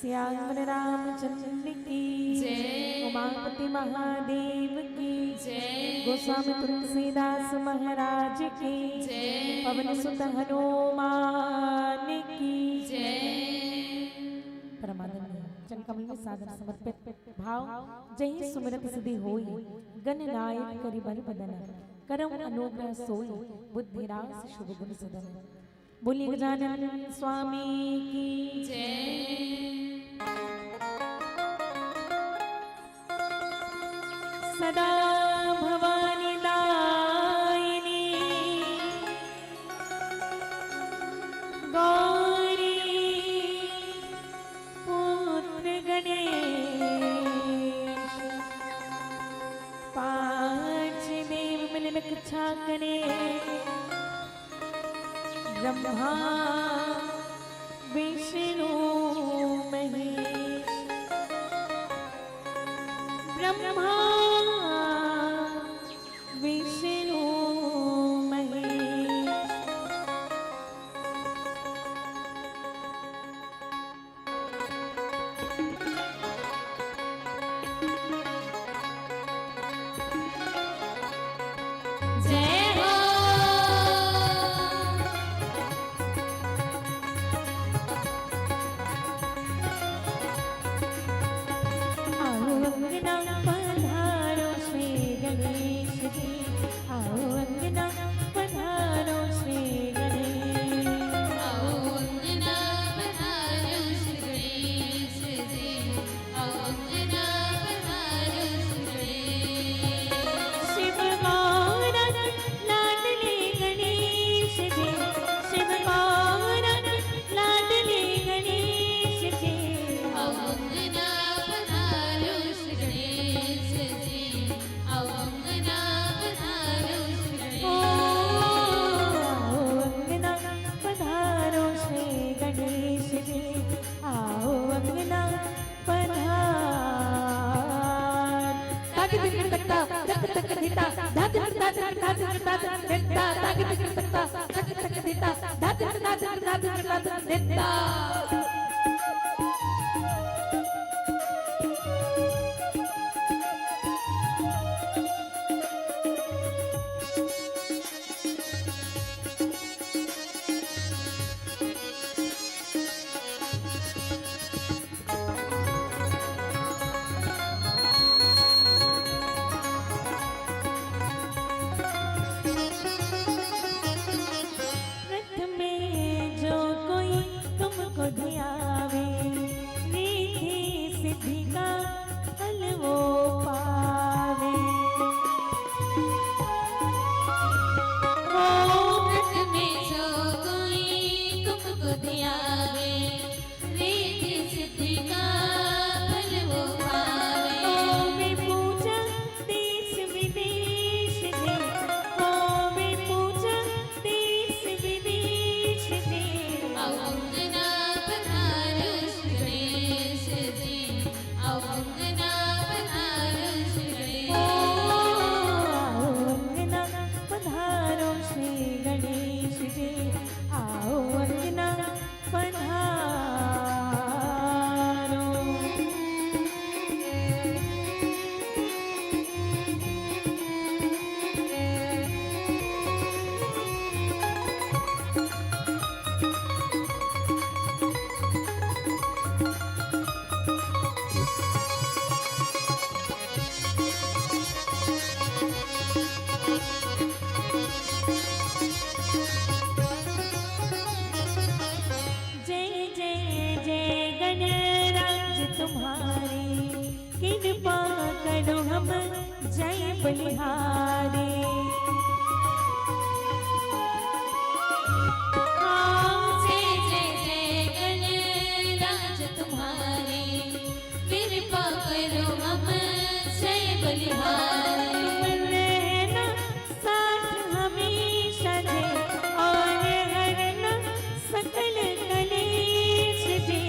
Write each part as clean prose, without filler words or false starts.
श्याम रामचंद्र की जय। उमापति महादेव की जय। गोस्वामी तुलसीदास महाराज की जय। पवन सुत हनुमान की जय। परमानंद चरण कमल में सादर समर्पित भाव जय सुमिरत सिद्धि होई गण नायक करि बल बदन करम अनुग्रह सोई बुद्धि रास शुभ गुण सदन बोलिए गजानन स्वामी की जय। सदा भवानी दायिनी गौरी पुत्र गणेश पांच देव मिलन कक्षा करे ब्रह्मा विष्णु महेश ब्रह्मा विष्णु महेश जय हो। आओ अंगना पधारो श्री गणेश जी आओ अंगना पधारो श्री गणेश आओ अंगना पधारो श्री गणेश जी। आओ अंगना पधारो श्री गणेश। शिव गौरन लाडले गणेश जी शिव गौरन लाडले गणेश जी आओ अंगना पधारो श्री गणेश जी। आओ अंगना पधारो श्री ओ गणेश। आओ अंगना पधारो श्री गणेश जी आओ अंगना पधार तक तक तक दिता धक धक धक धक धक दिता तक तक तक तक दिता धक धक धक धक दिता रथ में जो कोई तुमको ध्यावे रिद्धि सिद्धि का फल वो पावे ओ रथ में जो कोई तुमको ध्यावे रिद्धि सिद्धि का फल वो पावे। ओ वे पूजा देश विदेश दे ओ वे पूजा देश विदेश दे आओ अंगना पधारो श्री गणेश जी। आओ अंगना पधारो श्री ओ गणेश। आओ अंगना पधारो श्री गणराज तुम्हारे कृपा करो हम जय बलिहारे जय जय जय गणराज तुम्हारे कृपा करो हम जय बलिहारे। रहना साथ हमेशा दे और हरना सकल कलेश दे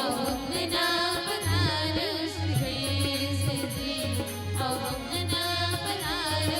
आओ अंगना पधारो श्री गणेश जी। आओ अंगना पधारो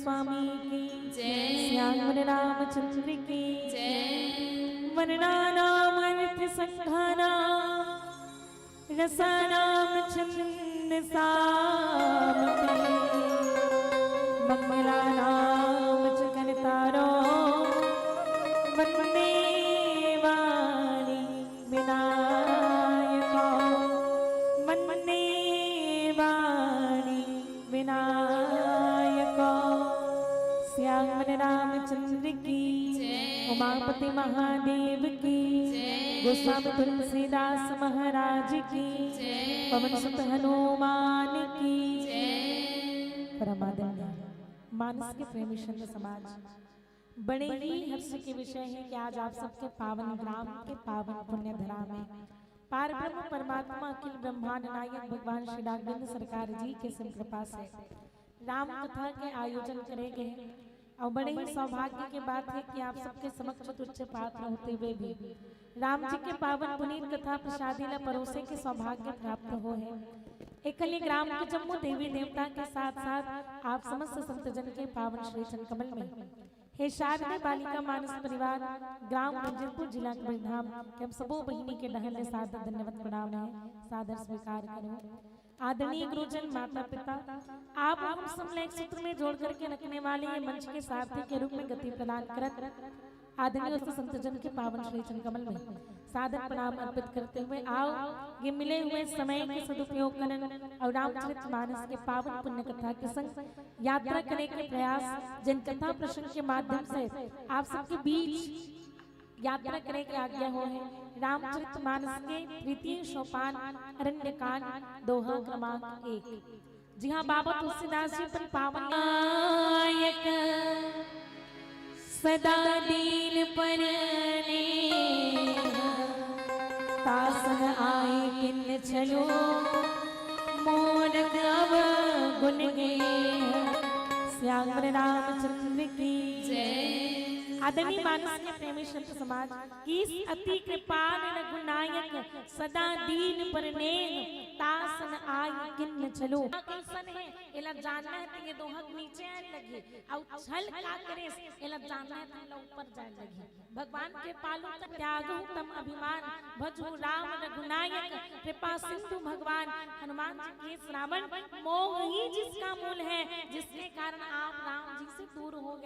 स्वामी की जय। श्याम रामचंद्र की जय। वर्णानाम अर्थ संघानाम रसानाम छंद सामते मंगलानाम च करतारो वंदे वाणी विनायको वंदे वाणी विनायको श्याम रामचंद्र की जय। उमापति महादेव की जय। गोस्वामी तुलसीदास महाराज की जय। पवन सुत हनुमान की जय। परमादन्य मानस के प्रेमी संत समाज, बड़े ही हर्ष के विषय है कि आज आप सबके पावन ग्राम के पावन पुण्य धरा में पार ब्रह्म परमात्मा अखिल ब्रह्मांड नायक भगवान श्री डाकबंधु सरकार जी के सिंह कृपा से राम कथा के आयोजन करे गए। और बड़े ही सौभाग्य की बात है कि आप सबके समक्ष तुच्छ पात्र होते हुए भी राम जी के पावन पुनीत कथा प्रसादीला परोसे के सौभाग्य प्राप्त हो है। एकली ग्राम के जम्मू देवी देवता के साथ साथ आप समस्त संत जन के पावन श्री चरण कमल में हे शारदे बालिका मानस परिवार ग्राम रंजनपुर जिला के धाम के हम सबो बहिनी के डहल सादर धन्यवाद प्रणाम है सादर स्वीकार करो। आदरणीय गुरुजन माता पिता, आप हम सब एक सूत्र में जोड़ करके रखने वाले ये मंच के सारथी के रूप में गति प्रदान करत आदरणीय संत जन के पावन श्री चरण कमल में सादर प्रणाम अर्पित करते हुए आओ ये मिले हुए समय के सदुपयोग करन और रामचरित मानस के पावन पुण्य कथा के संग यात्रा करने के प्रयास जन कथा प्रसंग के माध्यम से आप सबके बीच यात्रा करने की आज्ञा हो है। रामचरित मानस के तृतीय सोपान अरण्य कांड दोहा क्रमांक 1। जी हाँ, बाबा तुलसीदास जी पर पावन नायक सदा दीन पर तासन आए किन चलो मोर अब गुन गे श्याम रामचंद्र की जय। आदरणीय मानस के प्रेमी संत समाज की अति कृपाल रघुनायक सदा दीन पर नेह तासन आय किन्न चलो कैसन है एला जानना है तो ये दोहक नीचे आने लगे और छल का करे एला जानना है तो ऊपर जाने लगे। भगवान के पालू त्यागु तम अभिमान भजु राम रघुनायक कृपा सिंधु भगवान हनुमान जी के श्रावण मोह ही जिसका मूल है जिसके कारण आप राम जी से दूर हो गए।